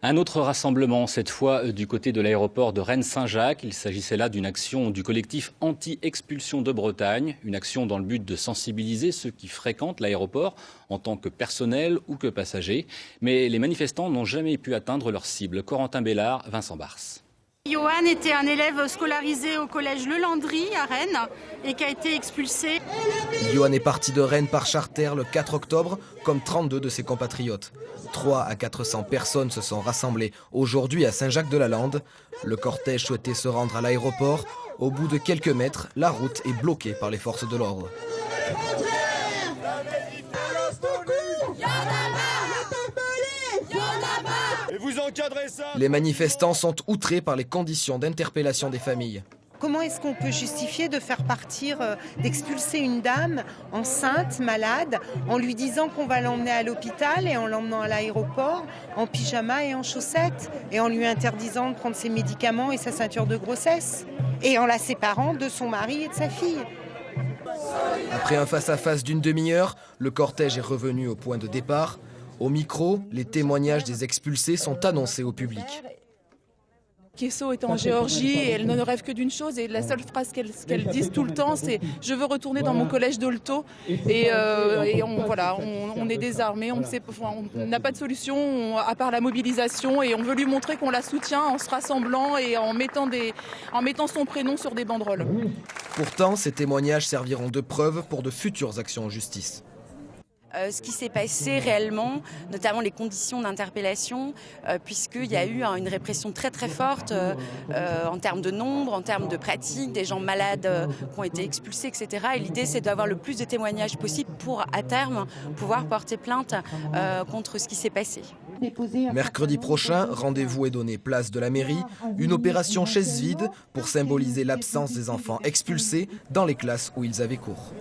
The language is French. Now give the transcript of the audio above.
Un autre rassemblement, cette fois du côté de l'aéroport de Rennes-Saint-Jacques. Il s'agissait là d'une action du collectif anti-expulsion de Bretagne. Une action dans le but de sensibiliser ceux qui fréquentent l'aéroport en tant que personnel ou que passagers. Mais les manifestants n'ont jamais pu atteindre leur cible. Corentin Bellard, Vincent Bars. Johan était un élève scolarisé au collège Le Landry à Rennes et qui a été expulsé. Johan est parti de Rennes par charter le 4 octobre, comme 32 de ses compatriotes. 300 à 400 personnes se sont rassemblées aujourd'hui à Saint-Jacques-de-la-Lande. Le cortège souhaitait se rendre à l'aéroport. Au bout de quelques mètres, la route est bloquée par les forces de l'ordre. Les manifestants sont outrés par les conditions d'interpellation des familles. Comment est-ce qu'on peut justifier de faire partir, d'expulser une dame enceinte, malade, en lui disant qu'on va l'emmener à l'hôpital et en l'emmenant à l'aéroport, en pyjama et en chaussettes, et en lui interdisant de prendre ses médicaments et sa ceinture de grossesse, et en la séparant de son mari et de sa fille. Après un face-à-face d'une demi-heure, le cortège est revenu au point de départ. Au micro, les témoignages des expulsés sont annoncés au public. Kesso est en Géorgie et elle ne rêve que d'une chose et la seule phrase qu'elle dit tout le temps c'est « je veux retourner dans mon collège d'Olto » et on est désarmés, on n'a pas de solution à part la mobilisation et on veut lui montrer qu'on la soutient en se rassemblant et en mettant son prénom sur des banderoles. Pourtant, ces témoignages serviront de preuve pour de futures actions en justice. Ce qui s'est passé réellement, notamment les conditions d'interpellation, puisqu'il y a eu une répression très très forte en termes de nombre, en termes de pratiques, des gens malades qui ont été expulsés, etc. Et l'idée c'est d'avoir le plus de témoignages possible pour, à terme, pouvoir porter plainte contre ce qui s'est passé. Mercredi prochain, rendez-vous est donné place de la mairie, une opération chaise vide pour symboliser l'absence des enfants expulsés dans les classes où ils avaient cours.